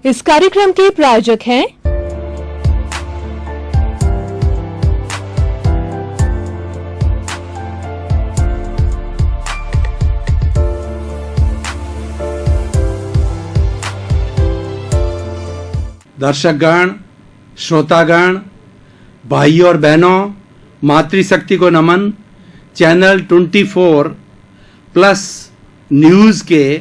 इस कार्यक्रम के प्रायोजक हैं दर्शकगण, श्रोतागण, भाई और बहनों, मातृशक्ति को नमन। चैनल 24 प्लस न्यूज़ के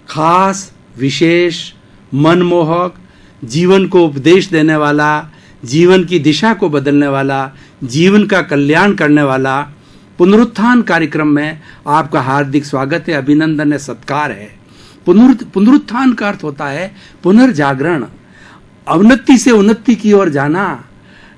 खास, विशेष, मनमोहक, जीवन को उपदेश देने वाला, जीवन की दिशा को बदलने वाला, जीवन का कल्याण करने वाला पुनरुत्थान कार्यक्रम में आपका हार्दिक स्वागत है, अभिनंदन है, सत्कार है। पुनरुत्थान का अर्थ होता है पुनर्जागरण, अवनति से उन्नति की ओर जाना।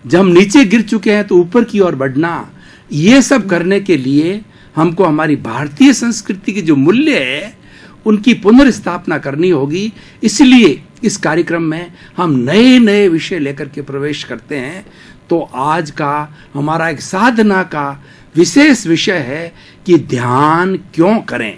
जब हम नीचे गिर चुके हैं तो ऊपर की ओर बढ़ना। ये सब करने के लिए हमको हमारी भारतीय संस्कृति के जो मूल्य है उनकी पुनर्स्थापना करनी होगी। इसलिए इस कार्यक्रम में हम नए नए विषय लेकर के प्रवेश करते हैं। तो आज का हमारा एक साधना का विशेष विषय है कि ध्यान क्यों करें।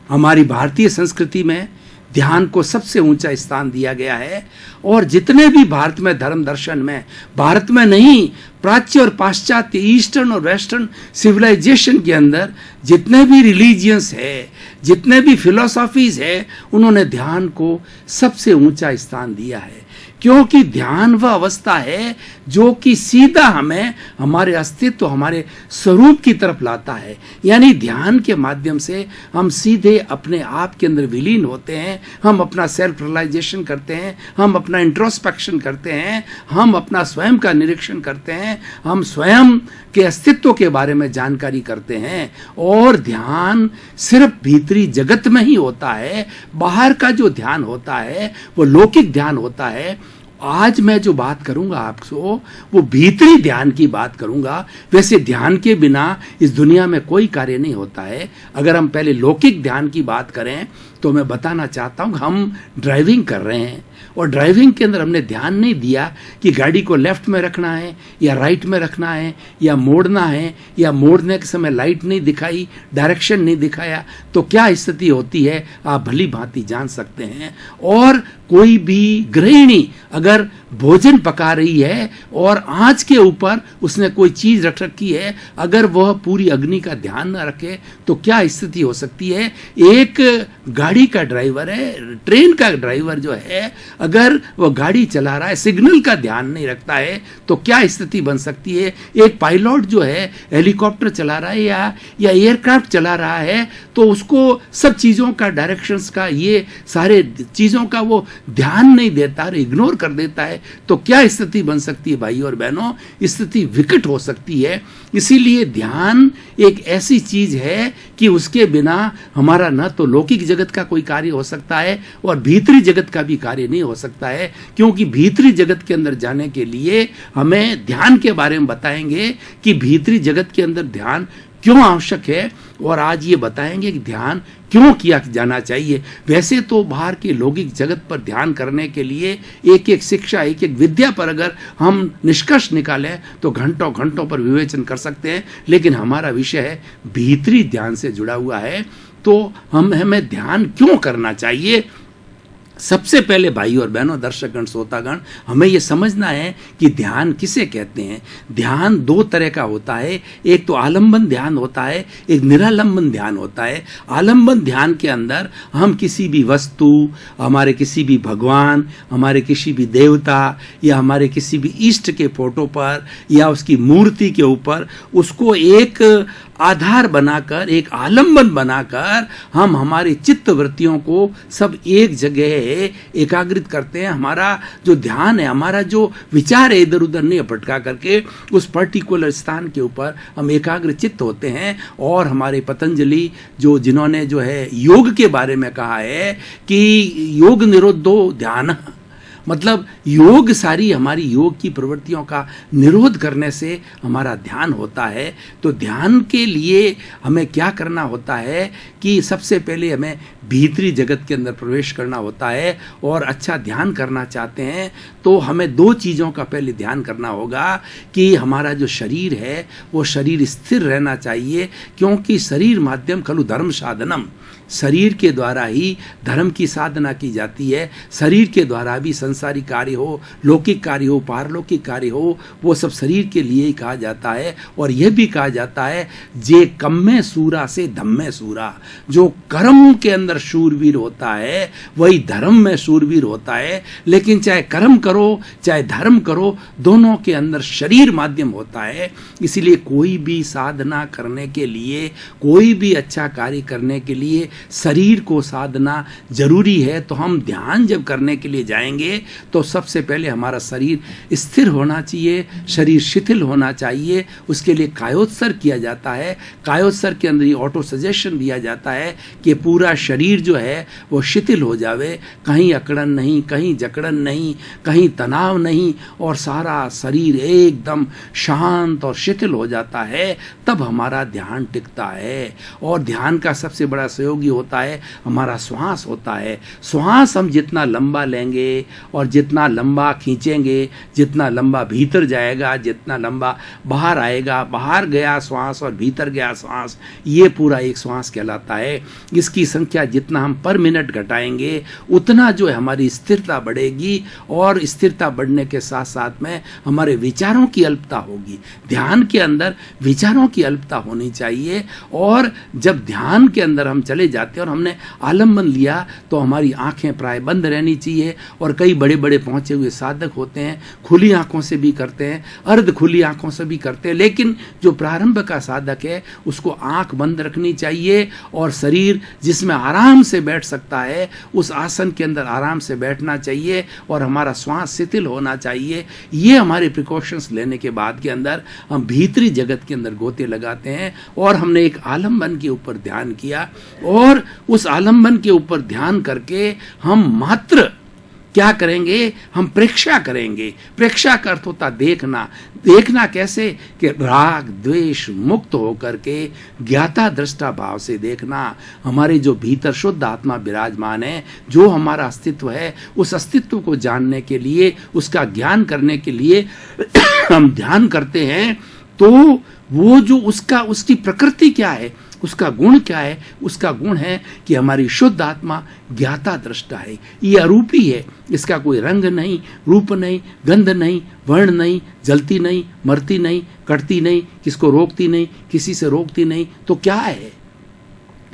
हमारी भारतीय संस्कृति में ध्यान को सबसे ऊंचा स्थान दिया गया है और जितने भी भारत में धर्म दर्शन में, भारत में नहीं, प्राच्य और पाश्चात्य, ईस्टर्न और वेस्टर्न सिविलाइजेशन के अंदर जितने भी रिलीजियंस है, जितने भी फिलोसॉफीज है, उन्होंने ध्यान को सबसे ऊंचा स्थान दिया है। क्योंकि ध्यान वह अवस्था है जो कि सीधा हमें हमारे अस्तित्व, हमारे स्वरूप की तरफ लाता है। यानी ध्यान के माध्यम से हम सीधे अपने आप के अंदर विलीन होते हैं, हम अपना सेल्फ रियलाइजेशन करते हैं, हम अपना इंट्रोस्पेक्शन करते हैं, हम अपना स्वयं का निरीक्षण करते हैं, हम स्वयं के अस्तित्व के बारे में जानकारी करते हैं। और ध्यान सिर्फ भीतरी जगत में ही होता है। बाहर का जो ध्यान होता है वो लौकिक ध्यान होता है। आज मैं जो बात करूंगा आपको वो भीतरी ध्यान की बात करूंगा। वैसे ध्यान के बिना इस दुनिया में कोई कार्य नहीं होता है। अगर हम पहले लौकिक ध्यान की बात करें तो मैं बताना चाहता हूं, हम ड्राइविंग कर रहे हैं और ड्राइविंग के अंदर हमने ध्यान नहीं दिया कि गाड़ी को लेफ्ट में रखना है या राइट में रखना है या मोड़ना है, या मोड़ने के समय लाइट नहीं दिखाई, डायरेक्शन नहीं दिखाया, तो क्या स्थिति होती है आप भली भांति जान सकते हैं। और कोई भी गृहिणी अगर भोजन पका रही है और आंच के ऊपर उसने कोई चीज रख रखी है, अगर वह पूरी अग्नि का ध्यान न रखे तो क्या स्थिति हो सकती है। एक गाड़ी का ड्राइवर है, ट्रेन का ड्राइवर जो है, अगर वह गाड़ी चला रहा है, सिग्नल का ध्यान नहीं रखता है तो क्या स्थिति बन सकती है। एक पायलट जो है हेलीकॉप्टर चला रहा है या एयरक्राफ्ट चला रहा है तो उसको सब चीज़ों का, डायरेक्शंस का, ये सारे चीज़ों का वो ध्यान नहीं देता और इग्नोर कर देता है तो क्या स्थिति बन सकती है भाई और बहनों। स्थिति विकट हो सकती है। इसीलिए ध्यान एक ऐसी चीज है कि उसके बिना हमारा न तो लौकिक जगत का कोई कार्य हो सकता है और भीतरी जगत का भी कार्य नहीं हो सकता है। क्योंकि भीतरी जगत के अंदर जाने के लिए हमें ध्यान के बारे में बताएंगे कि भीतरी जगत के अंदर ध्यान क्यों आवश्यक है और आज ये बताएंगे कि ध्यान क्यों किया जाना चाहिए। वैसे तो बाहर के लौकिक जगत पर ध्यान करने के लिए एक एक शिक्षा, एक एक विद्या पर अगर हम निष्कर्ष निकालें तो घंटों घंटों पर विवेचन कर सकते हैं, लेकिन हमारा विषय है भीतरी ध्यान से जुड़ा हुआ है। तो हमें ध्यान क्यों करना चाहिए। सबसे पहले भाई और बहनों, दर्शकगण, श्रोतागण, हमें यह समझना है कि ध्यान किसे कहते हैं। ध्यान दो तरह का होता है। एक तो आलंबन ध्यान होता है, एक निरालंबन ध्यान होता है। आलंबन ध्यान के अंदर हम किसी भी वस्तु, हमारे किसी भी भगवान, हमारे किसी भी देवता या हमारे किसी भी इष्ट के फोटो पर या उसकी मूर्ति के ऊपर उसको एक आधार बनाकर, एक आलंबन बनाकर हम हमारी चित्त वृत्तियों को सब एक जगह एकाग्रित करते हैं। हमारा जो ध्यान है, हमारा जो विचार है, इधर उधर नहीं भटका करके उस पर्टिकुलर स्थान के ऊपर हम एकाग्र चित्त होते हैं। और हमारे पतंजलि जिन्होंने जो है योग के बारे में कहा है कि योग निरोधो ध्यान, मतलब योग, सारी हमारी योग की प्रवृत्तियों का निरोध करने से हमारा ध्यान होता है। तो ध्यान के लिए हमें क्या करना होता है कि सबसे पहले हमें भीतरी जगत के अंदर प्रवेश करना होता है। और अच्छा ध्यान करना चाहते हैं तो हमें दो चीज़ों का पहले ध्यान करना होगा कि हमारा जो शरीर है वो शरीर स्थिर रहना चाहिए, क्योंकि शरीर माध्यम खलु धर्म साधनम, शरीर के द्वारा ही धर्म की साधना की जाती है। शरीर के द्वारा भी संसारी कार्य हो, लौकिक कार्य हो, पारलौकिक कार्य हो, वो सब शरीर के लिए ही कहा जाता है। और यह भी कहा जाता है जे कम में सूरा से धम में सूरा, जो कर्म के अंदर शूरवीर होता है वही धर्म में शूरवीर होता है। लेकिन चाहे कर्म करो चाहे धर्म करो, दोनों के अंदर शरीर माध्यम होता है। इसीलिए कोई भी साधना करने के लिए, कोई भी अच्छा कार्य करने के लिए शरीर को साधना जरूरी है। तो हम ध्यान जब करने के लिए जाएंगे तो सबसे पहले हमारा शरीर स्थिर होना चाहिए, शरीर शिथिल होना चाहिए। उसके लिए कायोत्सर किया जाता है। कायोत्सर के अंदर ऑटो सजेशन दिया जाता है कि पूरा शरीर जो है वो शिथिल हो जावे, कहीं अकड़न नहीं, कहीं जकड़न नहीं, कहीं तनाव नहीं, और सारा शरीर एकदम शांत और शिथिल हो जाता है। तब हमारा ध्यान टिकता है। और ध्यान का सबसे बड़ा सहयोगी होता है हमारा श्वास होता है। श्वास हम जितना लंबा लेंगे और जितना लंबा खींचेंगे, जितना लंबा भीतर जाएगा, जितना लंबा बाहर आएगा, बाहर गया श्वास और भीतर गया श्वास, ये पूरा एक श्वास कहलाता है। इसकी संख्या जितना हम पर मिनट घटाएंगे उतना जो है हमारी स्थिरता बढ़ेगी, और स्थिरता बढ़ने के साथ साथ में हमारे विचारों की अल्पता होगी। ध्यान के अंदर विचारों की अल्पता होनी चाहिए। और जब ध्यान के अंदर हम चले जाते हैं और हमने आलम्बन लिया तो हमारी आंखें प्राय बंद रहनी चाहिए। और कई बड़े बड़े पहुंचे हुए साधक होते हैं, खुली आंखों से भी करते हैं, अर्ध खुली आंखों से भी करते हैं। लेकिन जो प्रारंभ का साधक है उसको आंख बंद रखनी चाहिए और शरीर जिसमें आराम से बैठ सकता है उस आसन के अंदर आराम से बैठना चाहिए और हमारा श्वास शिथिल होना चाहिए। ये हमारे प्रिकॉशंस लेने के बाद के अंदर हम भीतरी जगत के अंदर गोते लगाते हैं। और हमने एक आलम्बन के ऊपर ध्यान किया, और उस आलम्बन के ऊपर ध्यान करके हम मात्र क्या करेंगे, हम प्रेक्षा करेंगे। प्रेक्षा का अर्थ होता देखना। देखना कैसे कि राग द्वेष मुक्त होकर के ज्ञाता दृष्टा भाव से देखना। हमारे जो भीतर शुद्ध आत्मा विराजमान है, जो हमारा अस्तित्व है, उस अस्तित्व को जानने के लिए, उसका ज्ञान करने के लिए हम ध्यान करते हैं। तो वो जो उसकी प्रकृति क्या है, उसका गुण क्या है? उसका गुण है कि हमारी शुद्ध आत्मा ज्ञाता दृष्टा है। ये अरूपी है, इसका कोई रंग नहीं, रूप नहीं, गंध नहीं, वर्ण नहीं, जलती नहीं, मरती नहीं, कटती नहीं, किसको रोकती नहीं, किसी से रोकती नहीं। तो क्या है?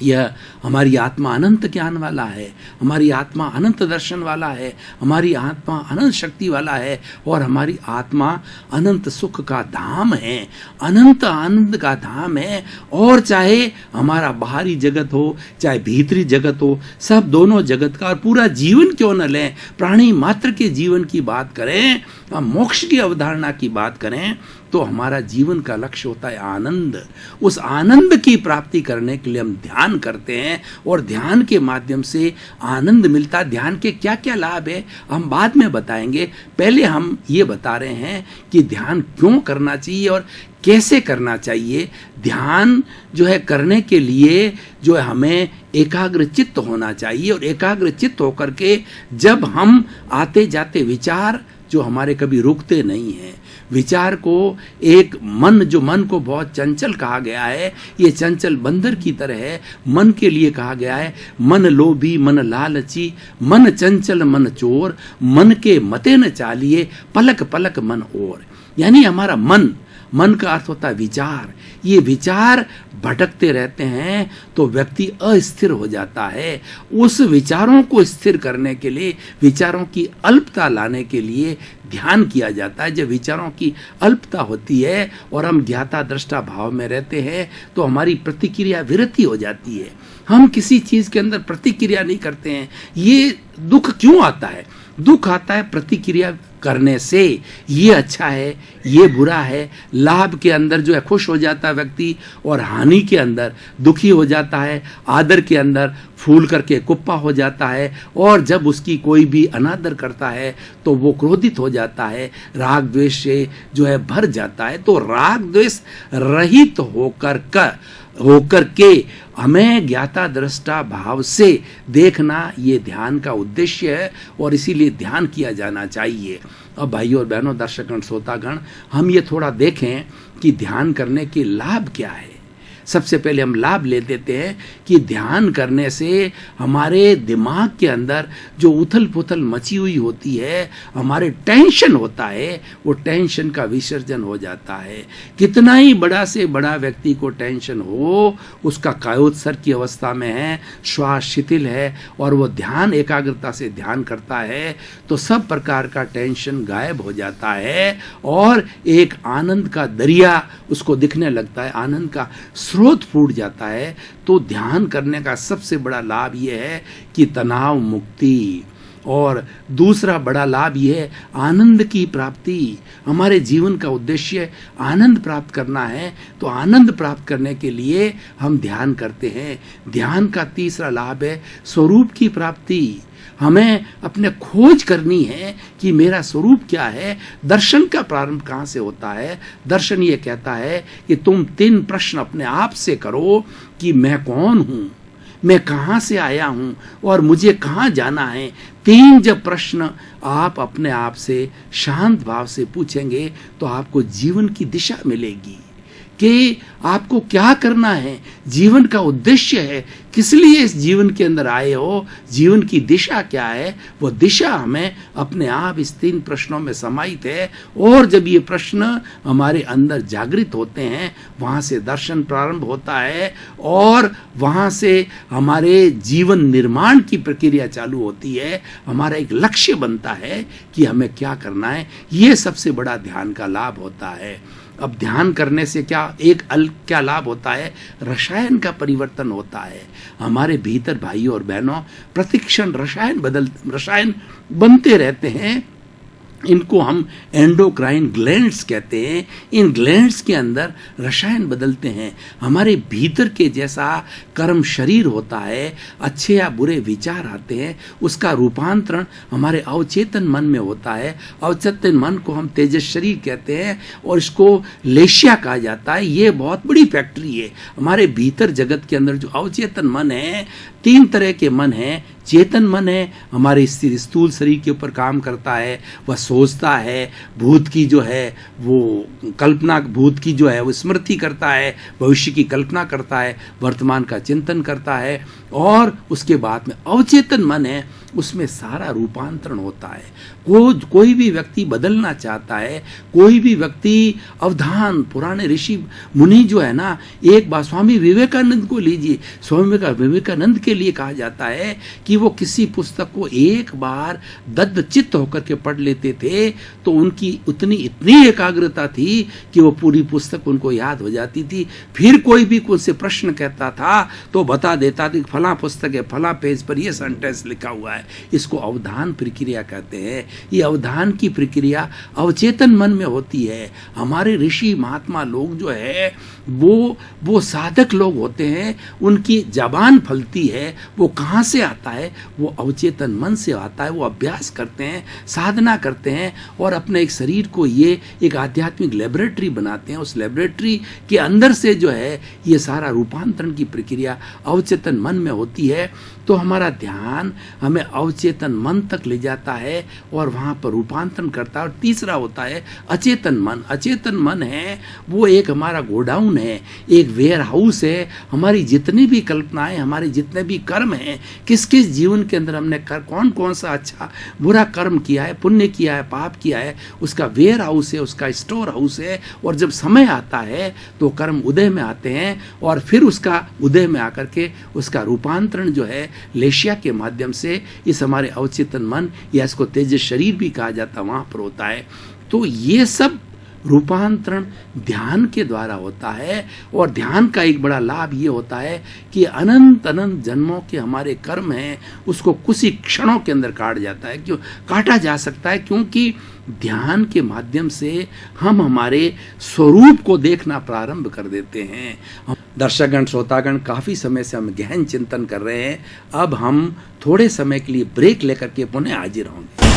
यह हमारी आत्मा अनंत ज्ञान वाला है, हमारी आत्मा अनंत दर्शन वाला है, हमारी आत्मा अनंत शक्ति वाला है, और हमारी आत्मा अनंत सुख का धाम है, अनंत आनंद का धाम है। और चाहे हमारा बाहरी जगत हो चाहे भीतरी जगत हो, सब दोनों जगत का, और पूरा जीवन क्यों न लें, प्राणी मात्र के जीवन की बात करें, हम मोक्ष की अवधारणा की बात करें, तो हमारा जीवन का लक्ष्य होता है आनंद। उस आनंद की प्राप्ति करने के लिए हम ध्यान करते हैं, और ध्यान के माध्यम से आनंद मिलता है। ध्यान के क्या क्या लाभ है हम बाद में बताएंगे। पहले हम ये बता रहे हैं कि ध्यान क्यों करना चाहिए और कैसे करना चाहिए। ध्यान जो है करने के लिए जो है हमें एकाग्र चित्त होना चाहिए, और एकाग्र चित्त होकर के जब हम आते जाते विचार जो हमारे कभी रुकते नहीं हैं, विचार को एक मन को बहुत चंचल कहा गया है, ये चंचल बंदर की तरह है। मन के लिए कहा गया है मन लोभी मन लालची, मन चंचल मन चोर, मन के मते न चालिए, पलक पलक मन और। यानी हमारा मन का अर्थ होता है विचार। ये विचार भटकते रहते हैं तो व्यक्ति अस्थिर हो जाता है। उस विचारों को स्थिर करने के लिए, विचारों की अल्पता लाने के लिए ध्यान किया जाता है। जब विचारों की अल्पता होती है और हम ज्ञाता दृष्टा भाव में रहते हैं तो हमारी प्रतिक्रिया विरति हो जाती है। हम किसी चीज के अंदर प्रतिक्रिया नहीं करते हैं। ये दुख क्यों आता है? दुख आता है प्रतिक्रिया करने से। ये अच्छा है, ये बुरा है। लाभ के अंदर जो है खुश हो जाता है व्यक्ति, और हानि के अंदर दुखी हो जाता है। आदर के अंदर फूल करके कुप्पा हो जाता है, और जब उसकी कोई भी अनादर करता है तो वो क्रोधित हो जाता है, राग द्वेष से जो है भर जाता है। तो राग द्वेष रहित होकर के हमें ज्ञाता दृष्टा भाव से देखना, ये ध्यान का उद्देश्य है, और इसीलिए ध्यान किया जाना चाहिए। अब भाइयों और बहनों, दर्शकगण, श्रोतागण, हम ये थोड़ा देखें कि ध्यान करने के लाभ क्या है। सबसे पहले हम लाभ ले लेते हैं कि ध्यान करने से हमारे दिमाग के अंदर जो उथल पुथल मची हुई होती है, हमारे टेंशन होता है, वो टेंशन का विसर्जन हो जाता है। कितना ही बड़ा से बड़ा व्यक्ति को टेंशन हो, उसका कायोत्सर्ग की अवस्था में है, श्वास शिथिल है और वो ध्यान एकाग्रता से ध्यान करता है तो सब प्रकार का टेंशन गायब हो जाता है और एक आनंद का दरिया उसको दिखने लगता है, आनंद का स्रोत फूट जाता है। तो ध्यान करने का सबसे बड़ा लाभ ये है कि तनाव मुक्ति, और दूसरा बड़ा लाभ यह है आनंद की प्राप्ति। हमारे जीवन का उद्देश्य आनंद प्राप्त करना है, तो आनंद प्राप्त करने के लिए हम ध्यान करते हैं। ध्यान का तीसरा लाभ है स्वरूप की प्राप्ति। हमें अपने खोज करनी है कि मेरा स्वरूप क्या है। दर्शन का प्रारंभ कहाँ से होता है? दर्शन ये कहता है कि तुम 3 प्रश्न अपने आप से करो कि मैं कौन हूँ, मैं कहाँ से आया हूँ और मुझे कहाँ जाना है। 3 जब प्रश्न आप अपने आप से शांत भाव से पूछेंगे तो आपको जीवन की दिशा मिलेगी कि आपको क्या करना है, जीवन का उद्देश्य है, किस लिए इस जीवन के अंदर आए हो, जीवन की दिशा क्या है। वो दिशा हमें अपने आप इस 3 प्रश्नों में समाहित है और जब ये प्रश्न हमारे अंदर जागृत होते हैं, वहाँ से दर्शन प्रारंभ होता है और वहाँ से हमारे जीवन निर्माण की प्रक्रिया चालू होती है। हमारा एक लक्ष्य बनता है कि हमें क्या करना है। ये सबसे बड़ा ध्यान का लाभ होता है। अब ध्यान करने से क्या लाभ होता है? रसायन का परिवर्तन होता है हमारे भीतर। भाइयों और बहनों, प्रतिक्षण रसायन बनते रहते हैं। इनको हम एंडोक्राइन ग्लैंड्स कहते हैं। इन ग्लैंड्स के अंदर रसायन बदलते हैं। हमारे भीतर के जैसा कर्म शरीर होता है, अच्छे या बुरे विचार आते हैं, उसका रूपांतरण हमारे अवचेतन मन में होता है। अवचेतन मन को हम तेजस शरीर कहते हैं और इसको लेशिया कहा जाता है। ये बहुत बड़ी फैक्ट्री है। हमारे भीतर जगत के अंदर जो अवचेतन मन है, 3 तरह के मन हैं। चेतन मन है, हमारे स्थूल शरीर के ऊपर काम करता है, वह सोचता है, भूत की जो है वो कल्पना, भूत की जो है वो स्मृति करता है, भविष्य की कल्पना करता है, वर्तमान का चिंतन करता है। और उसके बाद में अवचेतन मन है, उसमें सारा रूपांतरण होता है। कोई भी व्यक्ति बदलना चाहता है, कोई भी व्यक्ति अवधान, पुराने ऋषि मुनि जो है ना, एक बार स्वामी विवेकानंद को लीजिए। स्वामी विवेकानंद के लिए कहा जाता है कि वो किसी पुस्तक को एक बार दग्धचित्त होकर के पढ़ लेते थे तो उनकी इतनी एकाग्रता थी कि वो पूरी पुस्तक उनको याद हो जाती थी। फिर कोई भी उनसे प्रश्न कहता था तो बता देता था कि फला पुस्तक है, फला पेज पर ये सेंटेंस लिखा हुआ है। इसको अवधान प्रक्रिया कहते हैं। ये अवधान की प्रक्रिया अवचेतन मन में होती है। हमारे ऋषि महात्मा लोग जो है वो साधक लोग होते हैं। उनकी जबान फलती है, वो कहाँ से आता है? वो अवचेतन मन से आता है। वो अभ्यास करते हैं, साधना करते हैं और अपने एक शरीर को ये एक आध्यात्मिक लेबोरेटरी बनाते हैं। उस लेबोरेटरी के अंदर से जो है ये सारा रूपांतरण की प्रक्रिया अवचेतन मन में होती है। तो हमारा ध्यान हमें अवचेतन मन तक ले जाता है और वहाँ पर रूपांतरण करता है। और तीसरा होता है अचेतन मन। अचेतन मन है वो एक हमारा गोडाउन है, एक वेयर हाउस है। हमारी जितनी भी कल्पनाएं, हमारे जितने भी कर्म हैं, किस किस जीवन के अंदर हमने कौन कौन सा अच्छा बुरा कर्म किया है, पुण्य किया है, पाप किया है, उसका वेयर हाउस है, उसका स्टोर हाउस है। और जब समय आता है तो कर्म उदय में आते हैं और फिर उसका उदय में आकर के उसका रूपांतरण जो है लेशिया के माध्यम से इस हमारे अवचेतन मन या इसको तेजस शरीर भी कहा जाता है, वहां पर होता है। तो ये सब रूपांतरण ध्यान के द्वारा होता है। और ध्यान का एक बड़ा लाभ ये होता है कि अनंत अनंत जन्मों के हमारे कर्म हैं उसको कुछ ही क्षणों के अंदर काट जाता है। क्यों काटा जा सकता है? क्योंकि ध्यान के माध्यम से हम हमारे स्वरूप को देखना प्रारंभ कर देते हैं। दर्शकगण, श्रोतागण, काफ़ी समय से हम गहन चिंतन कर रहे हैं। अब हम थोड़े समय के लिए ब्रेक लेकर के पुनः हाजिर होंगे।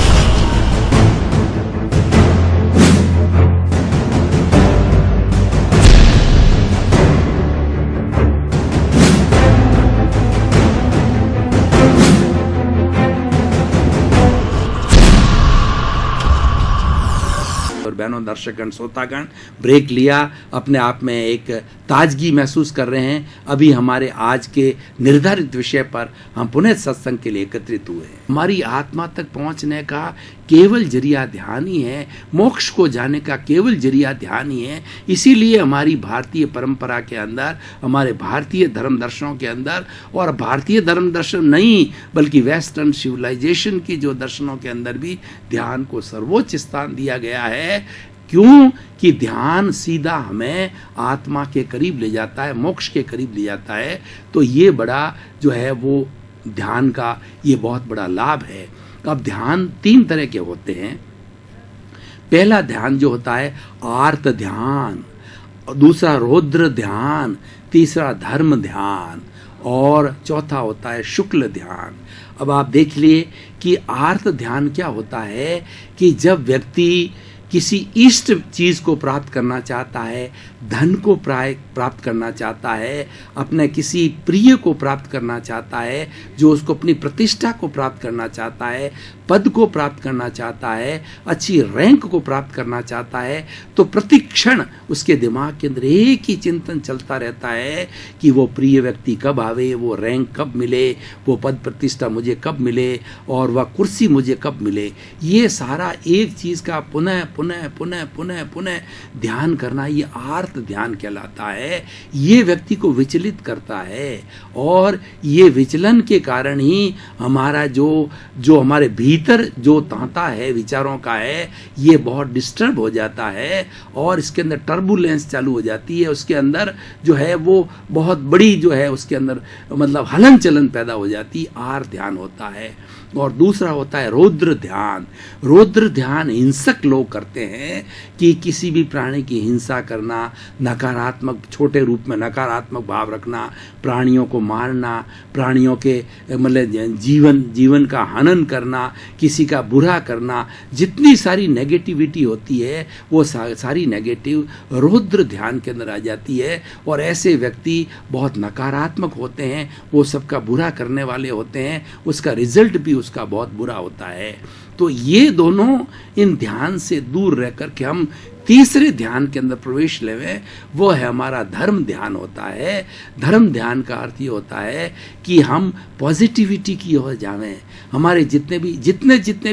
बहनों, दर्शकगण, श्रोतागण, ब्रेक लिया, अपने आप में एक ताजगी महसूस कर रहे हैं। अभी हमारे आज के निर्धारित विषय पर हम पुनः सत्संग के लिए एकत्रित हुए हैं। हमारी आत्मा तक पहुंचने का केवल जरिया ध्यान ही है, मोक्ष को जाने का केवल जरिया ध्यान ही है। इसीलिए हमारी भारतीय परंपरा के अंदर, हमारे भारतीय धर्म दर्शनों के अंदर, और भारतीय धर्म दर्शन नहीं बल्कि वेस्टर्न सिविलाइजेशन की जो दर्शनों के अंदर भी ध्यान को सर्वोच्च स्थान दिया गया है। क्यों? कि ध्यान सीधा हमें आत्मा के करीब ले जाता है, मोक्ष के करीब ले जाता है। तो ये बड़ा जो है वो ध्यान का ये बहुत बड़ा लाभ है। अब ध्यान 3 तरह के होते हैं। पहला ध्यान जो होता है आर्त ध्यान, दूसरा रौद्र ध्यान, तीसरा धर्म ध्यान, और चौथा होता है शुक्ल ध्यान। अब आप देख लिए कि आर्त ध्यान क्या होता है कि जब व्यक्ति किसी इष्ट चीज को प्राप्त करना चाहता है, धन को प्राप्त करना चाहता है, अपने किसी प्रिय को प्राप्त करना चाहता है, जो उसको अपनी प्रतिष्ठा को प्राप्त करना चाहता है, पद को प्राप्त करना चाहता है, अच्छी रैंक को प्राप्त करना चाहता है, तो प्रतिक्षण उसके दिमाग के अंदर एक ही चिंतन चलता रहता है कि वो प्रिय व्यक्ति कब आवे, वो रैंक कब मिले, वो पद प्रतिष्ठा मुझे कब मिले, और वह कुर्सी मुझे कब मिले। ये सारा एक चीज का पुनः पुनः पुनः पुनः पुनः ध्यान करना, ये आर्त ध्यान कहलाता है। ये व्यक्ति को विचलित करता है, और ये विचलन के कारण ही हमारा जो हमारे भीतर जो तांता है विचारों का है, ये बहुत डिस्टर्ब हो जाता है, और इसके अंदर टर्बुलेंस चालू हो जाती है। उसके अंदर जो है वो बहुत बड़ी जो है उसके अंदर मतलब हलन चलन पैदा हो जाती है। आर्त ध्यान होता है। और दूसरा होता है रौद्र ध्यान। रौद्र ध्यान हिंसक लोग करते हैं कि किसी भी प्राणी की हिंसा करना, नकारात्मक, छोटे रूप में नकारात्मक भाव रखना, प्राणियों को मारना, प्राणियों के मतलब जीवन का हनन करना, किसी का बुरा करना, जितनी सारी नेगेटिविटी होती है वो सारी नेगेटिव रौद्र ध्यान के अंदर आ जाती है। और ऐसे व्यक्ति बहुत नकारात्मक होते हैं, वो सबका बुरा करने वाले होते हैं, उसका रिजल्ट भी उसका बहुत बुरा होता है। तो ये दोनों इन ध्यान से दूर रह कर के हम तीसरे ध्यान के अंदर प्रवेश लेवें, वो है हमारा धर्म ध्यान होता है। धर्म ध्यान का अर्थ ये होता है कि हम पॉजिटिविटी की ओर जावें। हमारे जितने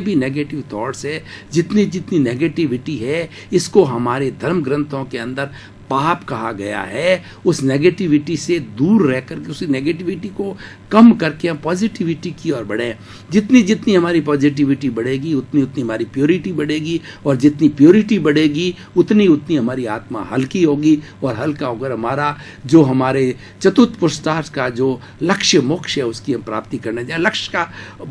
भी नेगेटिव थॉट्स है, जितनी नेगेटिविटी है, इसको हमारे धर्म ग्रंथों के अंदर पाप कहा गया है। उस नेगेटिविटी से दूर रह करके उसी नेगेटिविटी को कम करके हम पॉजिटिविटी की ओर बढ़े। जितनी हमारी पॉजिटिविटी बढ़ेगी उतनी हमारी प्योरिटी बढ़ेगी, और जितनी प्योरिटी बढ़ेगी उतनी हमारी आत्मा हल्की होगी, और हल्का होकर हमारा जो हमारे चतुर्थ पुरुषार्थ का जो लक्ष्य मोक्ष है उसकी हम प्राप्ति करने जाए।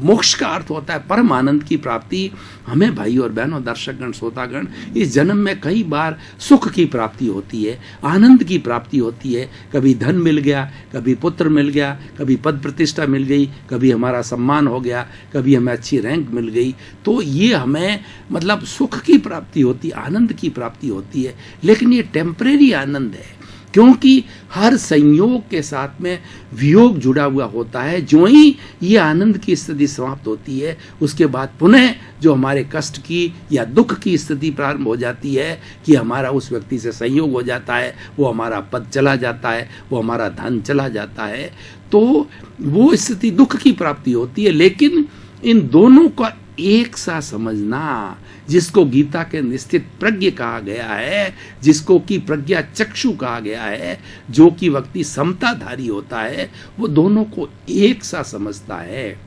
मोक्ष का अर्थ होता है परम आनंद की प्राप्ति। हमें भाई और बहनों, दर्शकगण, श्रोतागण, इस जन्म में कई बार सुख की प्राप्ति होती है, आनंद की प्राप्ति होती है। कभी धन मिल गया, कभी पुत्र मिल गया, कभी पद प्रतिष्ठा मिल गई, कभी हमारा सम्मान हो गया, कभी हमें अच्छी रैंक मिल गई। तो ये हमें मतलब सुख की प्राप्ति होती, आनंद की प्राप्ति होती है। लेकिन ये टेम्परेरी आनंद है, क्योंकि हर संयोग के साथ में वियोग जुड़ा हुआ होता है। जो ही ये आनंद की स्थिति समाप्त होती है, उसके बाद पुनः जो हमारे कष्ट की या दुख की स्थिति प्रारंभ हो जाती है कि हमारा उस व्यक्ति से संयोग हो जाता है, वो हमारा पद चला जाता है, वो हमारा धन चला जाता है, तो वो स्थिति दुख की प्राप्ति होती है। लेकिन इन दोनों का एक सा समझना, जिसको गीता के निश्चित प्रज्ञ कहा गया है, जिसको कि प्रज्ञा चक्षु कहा गया है, जो कि व्यक्ति समताधारी होता है, वो दोनों को एक सा समझता है।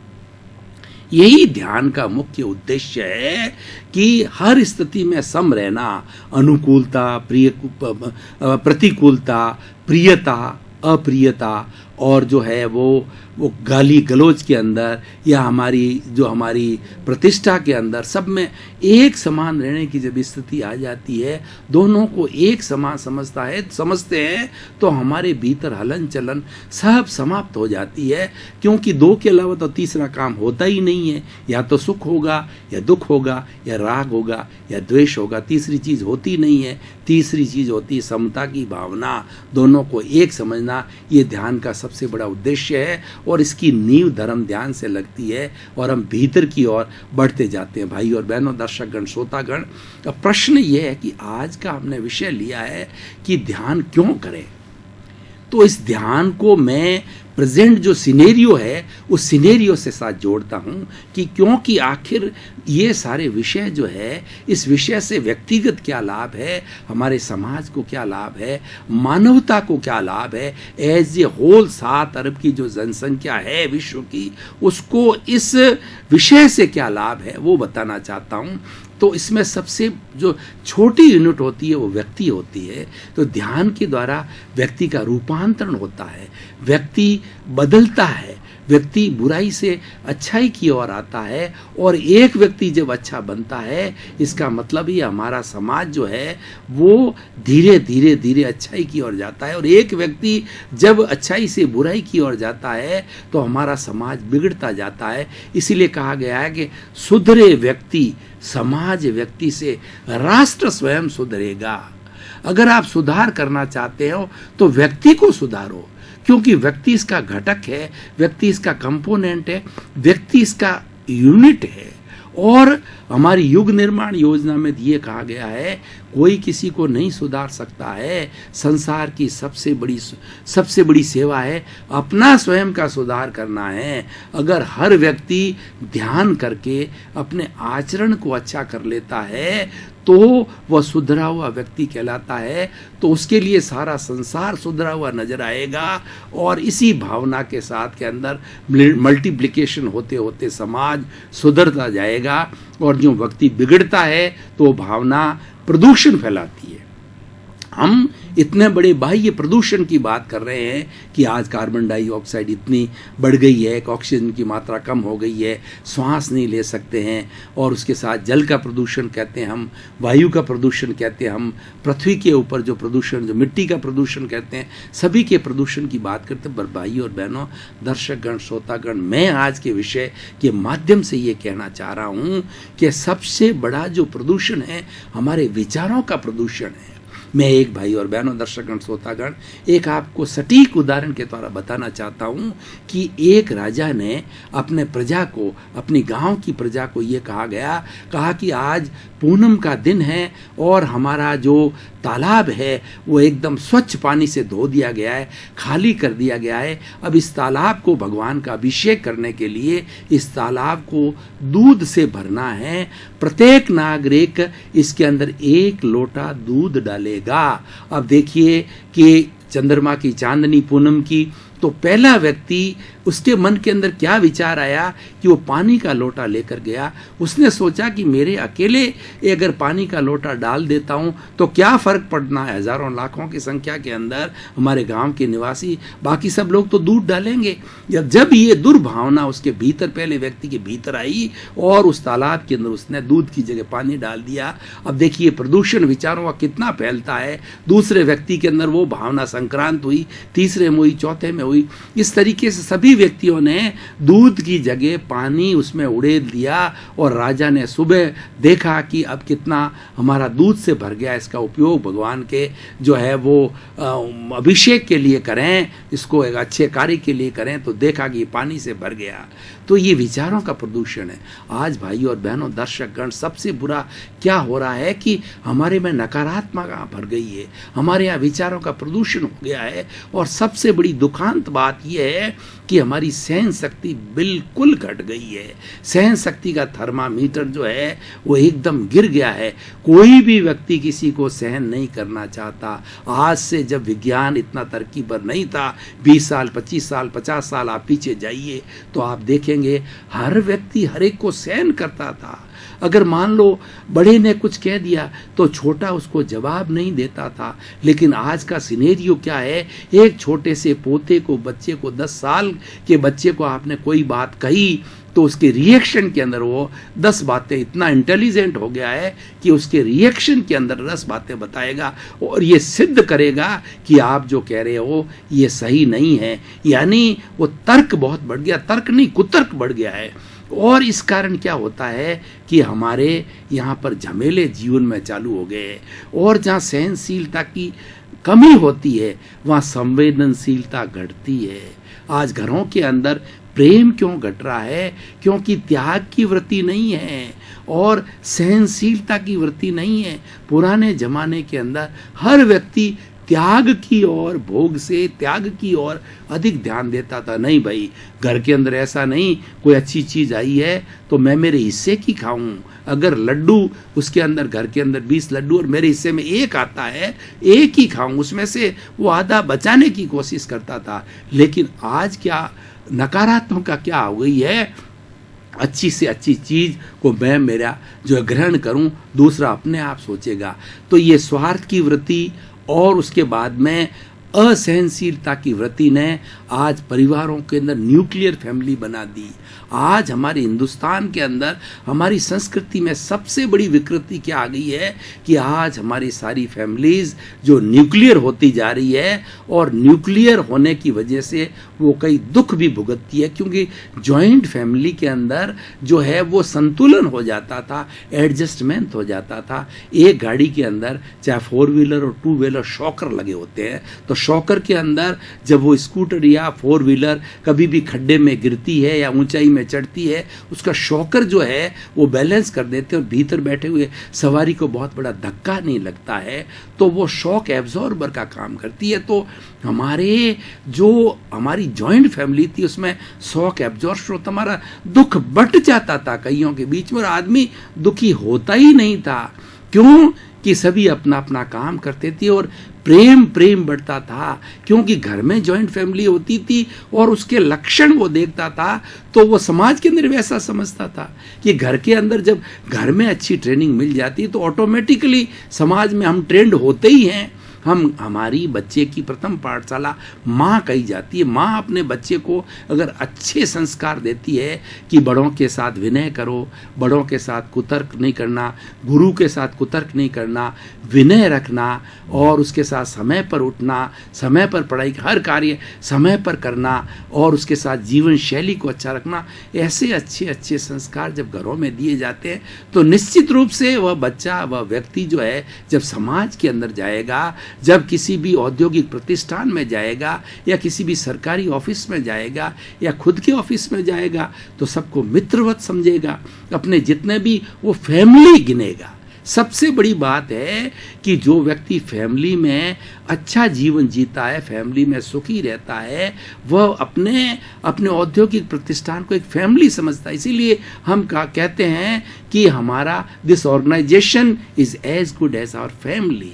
यही ध्यान का मुख्य उद्देश्य है कि हर स्थिति में सम रहना, अनुकूलता, प्रतिकूलता, प्रियता, अप्रियता, और जो है वो गाली गलौज के अंदर या हमारी प्रतिष्ठा के अंदर सब में एक समान रहने की जब स्थिति आ जाती है, दोनों को एक समान समझते हैं, तो हमारे भीतर हलन चलन सब समाप्त हो जाती है। क्योंकि दो के अलावा तो तीसरा काम होता ही नहीं है। या तो सुख होगा, या दुख होगा, या राग होगा, या द्वेष होगा, तीसरी चीज होती नहीं है। तीसरी चीज होती है समता की भावना, दोनों को एक समझना। ये ध्यान का सबसे बड़ा उद्देश्य है, और इसकी नींव धर्म ध्यान से लगती है, और हम भीतर की ओर बढ़ते जाते हैं। भाई और बहनों, दर्शकगण, श्रोतागण, अब प्रश्न ये है कि आज का हमने विषय लिया है कि ध्यान क्यों करें। तो इस ध्यान को मैं प्रेजेंट जो सिनेरियो है उस सिनेरियो से साथ जोड़ता हूँ कि क्योंकि आखिर ये सारे विषय जो है, इस विषय से व्यक्तिगत क्या लाभ है, हमारे समाज को क्या लाभ है, मानवता को क्या लाभ है, एज ए होल 7 अरब की जो जनसंख्या है विश्व की, उसको इस विषय से क्या लाभ है वो बताना चाहता हूँ। तो इसमें सबसे जो छोटी यूनिट होती है वो व्यक्ति होती है। तो ध्यान के द्वारा व्यक्ति का रूपांतरण होता है, व्यक्ति बदलता है, व्यक्ति बुराई से अच्छाई की ओर आता है, और एक व्यक्ति जब अच्छा बनता है इसका मतलब ही हमारा समाज जो है वो धीरे धीरे धीरे अच्छाई की ओर जाता है, और एक व्यक्ति जब अच्छाई से बुराई की ओर जाता है तो हमारा समाज बिगड़ता जाता है। इसीलिए कहा गया है कि सुधरे व्यक्ति समाज व्यक्ति से राष्ट्र स्वयं सुधरेगा। अगर आप सुधार करना चाहते हो तो व्यक्ति को सुधारो, क्योंकि व्यक्ति इसका घटक है, व्यक्ति इसका कंपोनेंट है, व्यक्ति इसका यूनिट है। और हमारी युग निर्माण योजना में ये कहा गया है कोई किसी को नहीं सुधार सकता है, संसार की सबसे बड़ी सेवा है अपना स्वयं का सुधार करना है। अगर हर व्यक्ति ध्यान करके अपने आचरण को अच्छा कर लेता है तो वह सुधरा हुआ व्यक्ति कहलाता है, तो उसके लिए सारा संसार सुधरा हुआ नजर आएगा। और इसी भावना के साथ के अंदर मल्टीप्लिकेशन होते होते समाज सुधरता जाएगा, और जो व्यक्ति बिगड़ता है तो भावना प्रदूषण फैलाती है। हम इतने बड़े बाह्य प्रदूषण की बात कर रहे हैं कि आज कार्बन डाइऑक्साइड इतनी बढ़ गई है, ऑक्सीजन की मात्रा कम हो गई है, श्वास नहीं ले सकते हैं, और उसके साथ जल का प्रदूषण कहते हैं हम, वायु का प्रदूषण कहते हैं हम, पृथ्वी के ऊपर जो प्रदूषण, जो मिट्टी का प्रदूषण कहते हैं, सभी के प्रदूषण की बात करते हैं। पर भाई और बहनों, दर्शकगण, श्रोतागण, मैं आज के विषय के माध्यम से ये कहना चाह रहा हूँ कि सबसे बड़ा जो प्रदूषण है हमारे विचारों का प्रदूषण है। मैं एक भाई और बहनों, दर्शकगण, श्रोतागण, एक आपको सटीक उदाहरण के द्वारा बताना चाहता हूँ कि एक राजा ने अपने प्रजा को, अपनी गांव की प्रजा को ये कहा कि आज पूनम का दिन है और हमारा जो तालाब है वो एकदम स्वच्छ पानी से धो दिया गया है, खाली कर दिया गया है। अब इस तालाब को भगवान का अभिषेक करने के लिए इस तालाब को दूध से भरना है। प्रत्येक नागरिक इसके अंदर 1 लोटा दूध डालेगा। अब देखिए कि चंद्रमा की चांदनी पूनम की, तो पहला व्यक्ति, उसके मन के अंदर क्या विचार आया कि वो पानी का लोटा लेकर गया। उसने सोचा कि मेरे अकेले अगर पानी का लोटा डाल देता हूँ तो क्या फ़र्क पड़ना है, हज़ारों लाखों की संख्या के अंदर हमारे गांव के निवासी, बाकी सब लोग तो दूध डालेंगे। जब ये दुर्भावना उसके भीतर, पहले व्यक्ति के भीतर आई और उस तालाब के अंदर उसने दूध की जगह पानी डाल दिया। अब देखिए प्रदूषण विचारों का कितना फैलता है। दूसरे व्यक्ति के अंदर वो भावना संक्रांत हुई, तीसरे में हुई, चौथे में हुई। इस तरीके से सभी व्यक्तियों ने दूध की जगह पानी उसमें उड़ेल दिया, और राजा ने सुबह देखा कि अब कितना हमारा दूध से भर गया, इसका उपयोग भगवान के जो है वो अभिषेक के लिए करें, इसको एक अच्छे कार्य के लिए करें, तो देखा कि पानी से भर गया। तो ये विचारों का प्रदूषण है। आज भाई और बहनों, दर्शकगण, सबसे बुरा क्या हो रहा है कि हमारे में नकारात्मकता भर गई है, हमारे यहाँ विचारों का प्रदूषण हो गया है। और सबसे बड़ी दुखांत बात यह है कि हमारी सहन शक्ति बिल्कुल घट गई है। सहन शक्ति का थर्मामीटर जो है वो एकदम गिर गया है। कोई भी व्यक्ति किसी को सहन नहीं करना चाहता। आज से जब विज्ञान इतना तरक्की पर नहीं था, 20 साल, 25 साल, 50 साल आप पीछे जाइए तो आप देखेंगे हर व्यक्ति हर एक को सहन करता था। अगर मान लो बड़े ने कुछ कह दिया तो छोटा उसको जवाब नहीं देता था। लेकिन आज का सिनेरियो क्या है, एक छोटे से पोते को, बच्चे को, 10 साल के बच्चे को आपने कोई बात कही तो उसके रिएक्शन के अंदर वो 10 बातें, इतना इंटेलिजेंट हो गया है कि उसके रिएक्शन के अंदर 10 बातें बताएगा और ये सिद्ध करेगा कि आप जो कह रहे हो ये सही नहीं है। यानी वो तर्क बहुत बढ़ गया, तर्क नहीं कुतर्क बढ़ गया है। और इस कारण क्या होता है कि हमारे यहाँ पर झमेले जीवन में चालू हो गए, और जहाँ सहनशीलता की कमी होती है वहाँ संवेदनशीलता घटती है। आज घरों के अंदर प्रेम क्यों घट रहा है? क्योंकि त्याग की वृत्ति नहीं है और सहनशीलता की वृत्ति नहीं है। पुराने जमाने के अंदर हर व्यक्ति त्याग की ओर, भोग से त्याग की ओर अधिक ध्यान देता था। नहीं भाई, घर के अंदर ऐसा नहीं, कोई अच्छी चीज आई है तो मैं मेरे हिस्से की खाऊं। अगर लड्डू उसके अंदर, घर के अंदर 20 लड्डू और मेरे हिस्से में एक आता है, एक ही खाऊं, उसमें से वो आधा बचाने की कोशिश करता था। लेकिन आज क्या नकारात्मकता क्या हो गई है, अच्छी से अच्छी चीज को मैं मेरा जो है ग्रहण करूं, दूसरा अपने आप सोचेगा। तो ये स्वार्थ की वृत्ति और उसके बाद में असहनशीलता की वृत्ति ने आज परिवारों के अंदर न्यूक्लियर फैमिली बना दी। आज हमारे हिंदुस्तान के अंदर, हमारी संस्कृति में सबसे बड़ी विकृति क्या आ गई है कि आज हमारी सारी फैमिलीज जो न्यूक्लियर होती जा रही है, और न्यूक्लियर होने की वजह से वो कई दुख भी भुगतती है, क्योंकि जॉइंट फैमिली के अंदर जो है वो संतुलन हो जाता था, एडजस्टमेंट हो जाता था। एक गाड़ी के अंदर चाहे 4 व्हीलर और 2 व्हीलर शॉकर लगे होते हैं, तो शॉकर के अंदर जब वो स्कूटर या 4 व्हीलर कभी भी खड्डे में गिरती है या ऊंचाई में चढ़ती है, उसका शॉकर जो है वो बैलेंस कर देते हैं और भीतर बैठे हुए सवारी को बहुत बड़ा धक्का नहीं लगता है, तो वो शॉक एब्जॉर्बर का काम करती है। तो हमारी जॉइंट फैमिली थी, उसमें शॉक एब्जॉर्बर होता, हमारा दुख बट जाता था कईयों के बीच में, और आदमी दुखी होता ही नहीं था। क्यों? कि सभी अपना अपना काम करते थे और प्रेम बढ़ता था, क्योंकि घर में जॉइंट फैमिली होती थी और उसके लक्षण वो देखता था, तो वो समाज के अंदर वैसा समझता था कि घर के अंदर जब घर में अच्छी ट्रेनिंग मिल जाती तो ऑटोमेटिकली समाज में हम ट्रेंड होते ही हैं। हमारी बच्चे की प्रथम पाठशाला माँ कही जाती है। माँ अपने बच्चे को अगर अच्छे संस्कार देती है कि बड़ों के साथ विनय करो, बड़ों के साथ कुतर्क नहीं करना, गुरु के साथ कुतर्क नहीं करना, विनय रखना, और उसके साथ समय पर उठना, समय पर पढ़ाई हर कार्य समय पर करना, और उसके साथ जीवन शैली को अच्छा रखना, ऐसे अच्छे अच्छे संस्कार जब घरों में दिए जाते हैं तो निश्चित रूप से वह बच्चा, वह व्यक्ति जो है जब समाज के अंदर जाएगा, जब किसी भी औद्योगिक प्रतिष्ठान में जाएगा या किसी भी सरकारी ऑफिस में जाएगा या खुद के ऑफिस में जाएगा, तो सबको मित्रवत समझेगा, अपने जितने भी वो फैमिली गिनेगा। सबसे बड़ी बात है कि जो व्यक्ति फैमिली में अच्छा जीवन जीता है, फैमिली में सुखी रहता है, वह अपने औद्योगिक प्रतिष्ठान को एक फैमिली समझता है। इसीलिए हम कहते हैं कि हमारा this organization is as good as our family,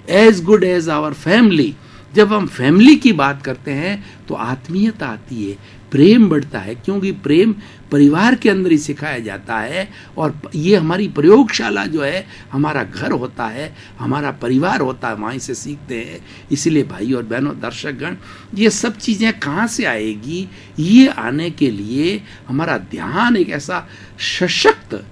as good as our family. जब हम फैमिली की बात करते हैं तो आत्मीयता आती है, प्रेम बढ़ता है, क्योंकि प्रेम परिवार के अंदर ही सिखाया जाता है। और ये हमारी प्रयोगशाला जो है, हमारा घर होता है, हमारा परिवार होता है, वहीं से सीखते हैं। इसीलिए भाई और बहनों, दर्शकगण, ये सब चीज़ें कहाँ से आएगी? ये आने के लिए हमारा ध्यान एक ऐसा सशक्त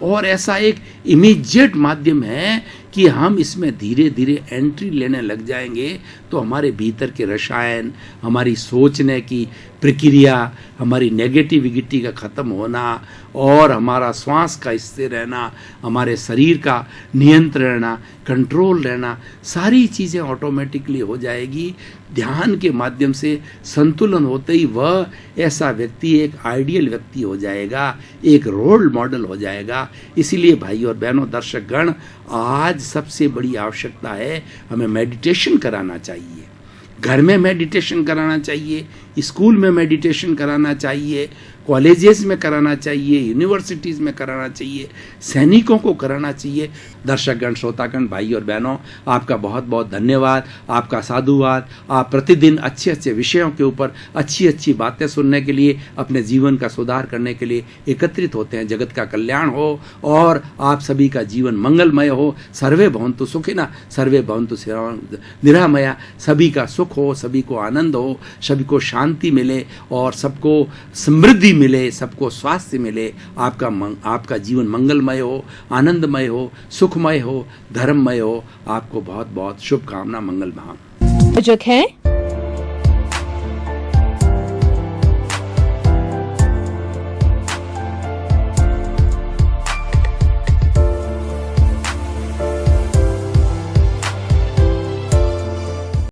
और ऐसा एक इमीडिएट माध्यम है कि हम इसमें धीरे धीरे एंट्री लेने लग जाएंगे तो हमारे भीतर के रसायन, हमारी सोचने की प्रक्रिया, हमारी नेगेटिविटी का ख़त्म होना और हमारा श्वास का स्थिर रहना, हमारे शरीर का नियंत्रण रहना, कंट्रोल रहना, सारी चीज़ें ऑटोमेटिकली हो जाएगी। ध्यान के माध्यम से संतुलन होते ही वह ऐसा व्यक्ति एक आइडियल व्यक्ति हो जाएगा, एक रोल मॉडल हो जाएगा। इसीलिए भाई और बहनों, दर्शकगण, आज सबसे बड़ी आवश्यकता है हमें मेडिटेशन कराना चाहिए। घर में मेडिटेशन कराना चाहिए, स्कूल में मेडिटेशन कराना चाहिए, कॉलेजेस में कराना चाहिए, यूनिवर्सिटीज़ में कराना चाहिए, सैनिकों को कराना चाहिए। दर्शकगण, श्रोतागण, भाई और बहनों, आपका बहुत बहुत धन्यवाद, आपका साधुवाद। आप प्रतिदिन अच्छे अच्छे विषयों के ऊपर अच्छी अच्छी बातें सुनने के लिए, अपने जीवन का सुधार करने के लिए एकत्रित होते हैं। जगत का कल्याण हो और आप सभी का जीवन मंगलमय हो। सर्वे भवन्तु सुखिनः, सर्वे भवन्तु निरामया। सभी का सुख हो, सभी को आनंद हो, सभी को शांति मिले और सबको समृद्धि मिले, सबको स्वास्थ्य मिले। आपका जीवन मंगलमय हो, आनंदमय हो, सुखमय हो, धर्ममय हो। आपको बहुत बहुत शुभकामना, मंगल भाव। प्रायोजक हैं